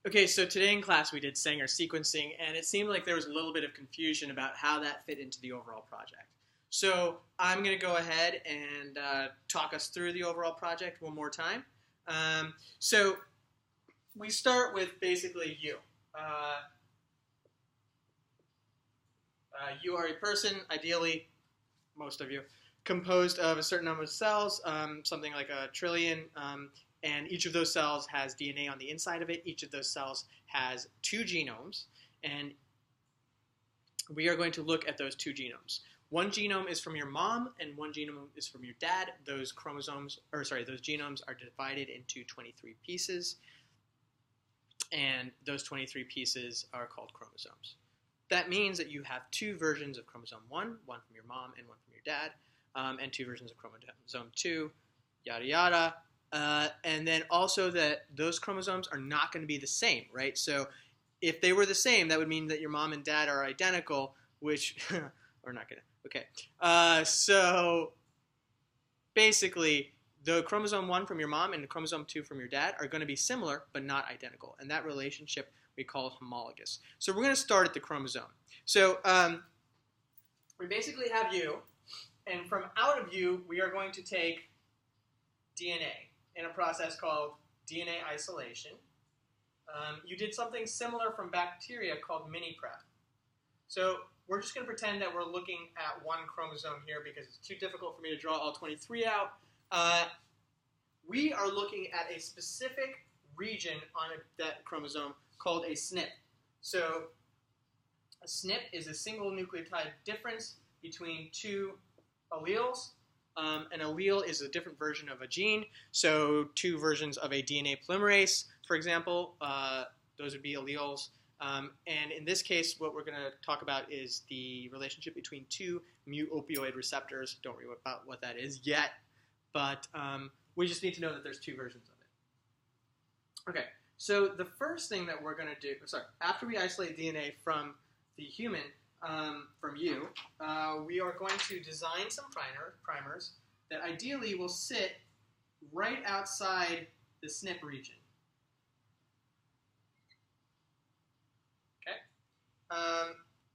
Okay, so today in class we did Sanger sequencing, and it seemed like there was a little bit of confusion about how that fit into the overall project. So I'm going to go ahead and talk us through the overall project one more time. So we start with basically you. You are a person, ideally, most of you, composed of a certain number of cells, something like a trillion, and each of those cells has DNA on the inside of it. Each of those cells has 2 genomes, and we are going to look at those 2 genomes. One genome is from your mom, and one genome is from your dad. Those genomes are divided into 23 pieces, and those 23 pieces are called chromosomes. That means that you have 2 versions of chromosome 1, one from your mom and one from your dad, and 2 versions of chromosome 2, yada yada. And then also that those chromosomes are not going to be the same, right? So if they were the same, that would mean that your mom and dad are identical, which we're not going to. Okay. So basically, the chromosome 1 from your mom and the chromosome 2 from your dad are going to be similar, but not identical. And that relationship we call homologous. So we're going to start at the chromosome. So we basically have you, and from out of you, we are going to take DNA in a process called DNA isolation. You did something similar from bacteria called mini-prep. So we're just going to pretend that we're looking at one chromosome here because it's too difficult for me to draw all 23 out. We are looking at a specific region on that chromosome called a SNP. So a SNP is a single nucleotide difference between 2 alleles. An allele is a different version of a gene, so 2 versions of a DNA polymerase, for example, those would be alleles. And in this case, what we're going to talk about is the relationship between 2 mu-opioid receptors. Don't worry about what that is yet, but we just need to know that there's 2 versions of it. Okay, so the first thing that we're going to do, after we isolate DNA from the human, from you, we are going to design some primers that ideally will sit right outside the SNP region. Okay?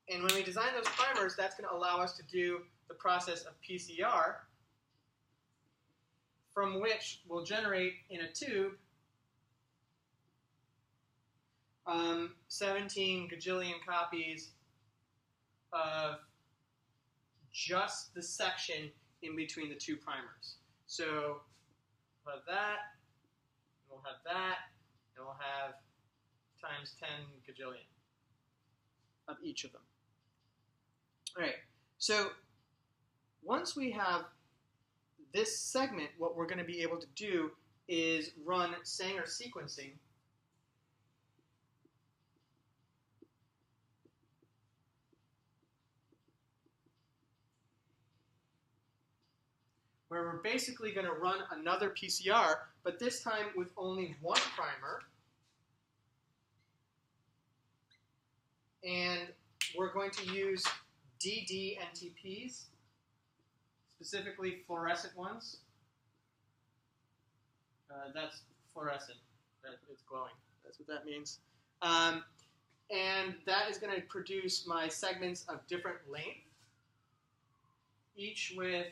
And when we design those primers, that's going to allow us to do the process of PCR, from which we'll generate in a tube 17 gajillion copies of just the section in between the 2 primers. So we'll have that, and we'll have that, and we'll have times 10 gajillion of each of them. All right, so once we have this segment, what we're going to be able to do is run Sanger sequencing where we're basically going to run another PCR, but this time with only 1 primer. And we're going to use DD-NTPs, specifically fluorescent ones. That's fluorescent. It's glowing. That's what that means. And that is going to produce my segments of different length, each with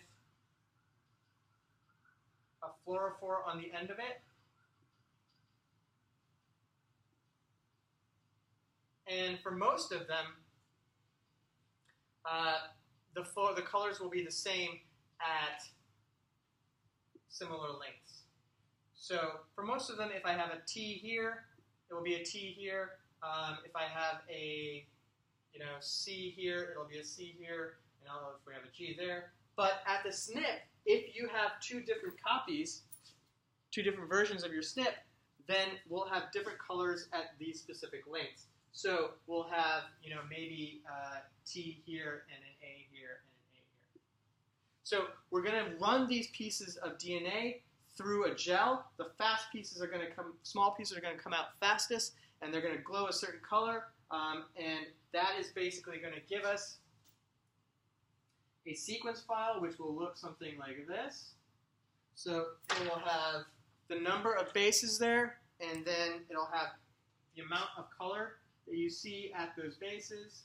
a fluorophore on the end of it. And for most of them, the colors will be the same at similar lengths. So for most of them, if I have a T here, it will be a T here. If I have a C here, it'll be a C here. And if we have a G there. But at the SNP, if you have 2 different copies, 2 different versions of your SNP, then we'll have different colors at these specific lengths. So we'll have, maybe T here and an A here and an A here. So we're going to run these pieces of DNA through a gel. The small pieces are going to come out fastest, and they're going to glow a certain color, and that is basically going to give us a sequence file, which will look something like this. So it will have the number of bases there, and then it'll have the amount of color that you see at those bases.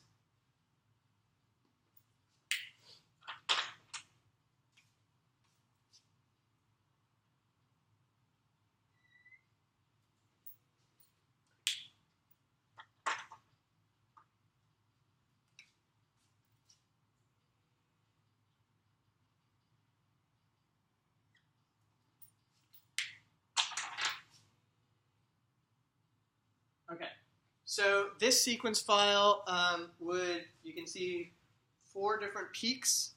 Okay, so this sequence file you can see 4 different peaks,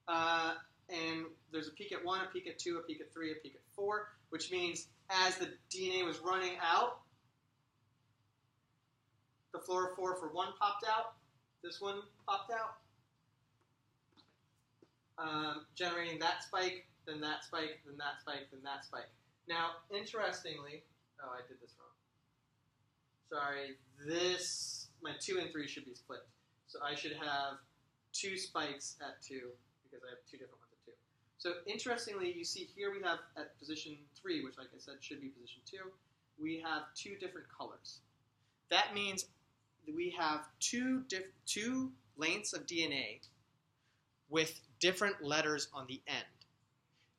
and there's a peak at 1, a peak at 2, a peak at 3, a peak at 4, which means as the DNA was running out, the fluorophore for 1 popped out, this one popped out, generating that spike, then that spike, then that spike, then that spike. Now, interestingly, oh, I did this wrong. Sorry, my 2 and 3 should be split. So I should have 2 spikes at 2 because I have 2 different ones at 2. So interestingly, you see here we have at position 3, which like I said should be position 2, we have 2 different colors. That means that we have two lengths of DNA with different letters on the end.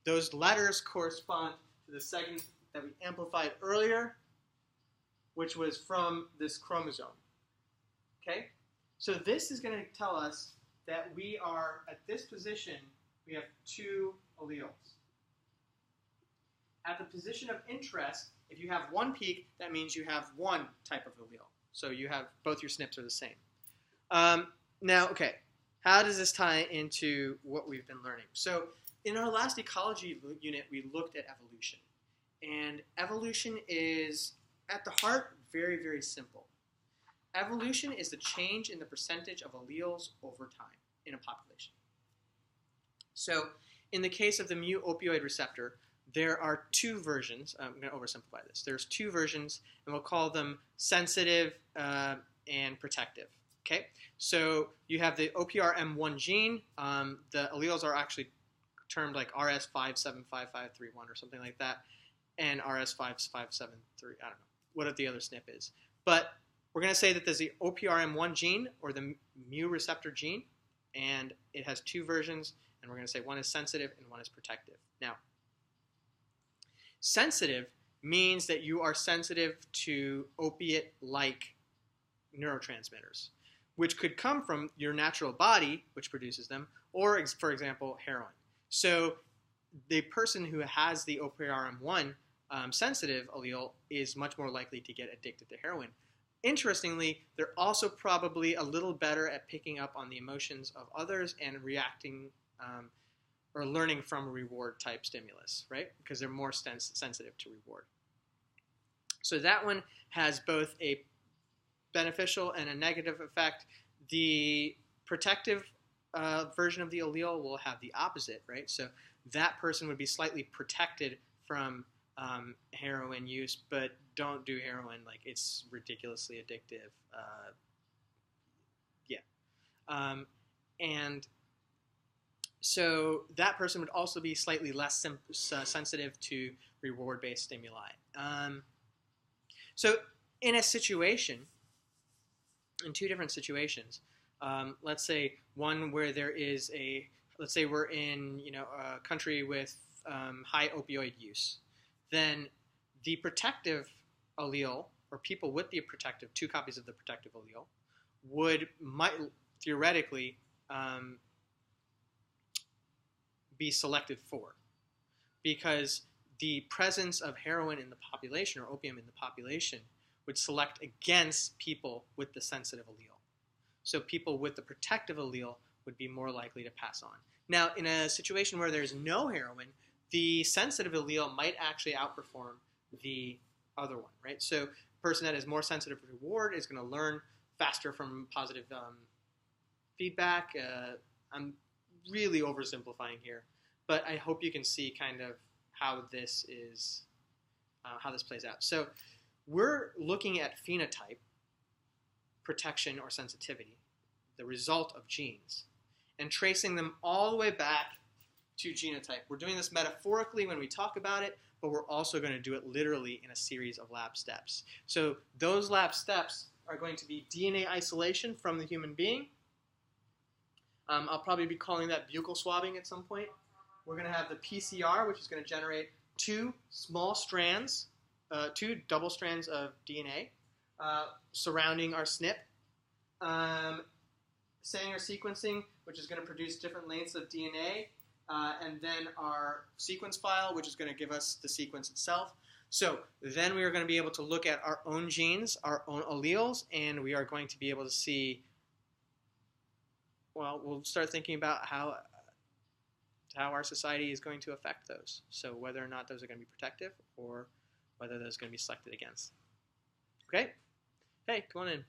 Those letters correspond to the segment that we amplified earlier, which was from this chromosome. Okay? So this is going to tell us that we are, at this position, we have 2 alleles. At the position of interest, if you have 1 peak, that means you have 1 type of allele. So you have, both your SNPs are the same. Now, okay, how does this tie into what we've been learning? So in our last ecology unit, we looked at evolution. And evolution is, at the heart, very, very simple. Evolution is the change in the percentage of alleles over time in a population. So in the case of the mu opioid receptor, there are 2 versions. I'm going to oversimplify this. There's 2 versions, and we'll call them sensitive and protective. Okay? So you have the OPRM1 gene. The alleles are actually termed like RS575531 or something like that, and RS5573, I don't know what the other SNP is. But we're going to say that there's the OPRM1 gene, or the mu receptor gene, and it has 2 versions, and we're going to say one is sensitive and one is protective. Now, sensitive means that you are sensitive to opiate-like neurotransmitters, which could come from your natural body, which produces them, or, for example, heroin. So the person who has the OPRM1 sensitive allele is much more likely to get addicted to heroin. Interestingly, they're also probably a little better at picking up on the emotions of others and reacting or learning from a reward type stimulus, right? Because they're more sensitive to reward. So that one has both a beneficial and a negative effect. The protective version of the allele will have the opposite, right? So that person would be slightly protected from heroin use, but don't do heroin. Like, it's ridiculously addictive. And so that person would also be slightly less sensitive to reward-based stimuli. So in a situation, in 2 different situations, let's say one where there is let's say we're in a country with high opioid use, then the protective allele, or people with the protective, 2 copies of the protective allele, might theoretically be selected for, because the presence of heroin in the population, or opium in the population, would select against people with the sensitive allele. So people with the protective allele would be more likely to pass on. Now, in a situation where there's no heroin, the sensitive allele might actually outperform the other one, right? So a person that is more sensitive to reward is going to learn faster from positive feedback. I'm really oversimplifying here, but I hope you can see kind of how this plays out. So we're looking at phenotype, protection, or sensitivity, the result of genes, and tracing them all the way back to genotype. We're doing this metaphorically when we talk about it, but we're also going to do it literally in a series of lab steps. So those lab steps are going to be DNA isolation from the human being. I'll probably be calling that buccal swabbing at some point. We're going to have the PCR, which is going to generate two double strands of DNA surrounding our SNP. Sanger sequencing, which is going to produce different lengths of DNA, and then our sequence file, which is going to give us the sequence itself. So then we are going to be able to look at our own genes, our own alleles, and we are going to be able to see, well, we'll start thinking about how our society is going to affect those. So whether or not those are going to be protective or whether those are going to be selected against. Okay? Hey, come on in.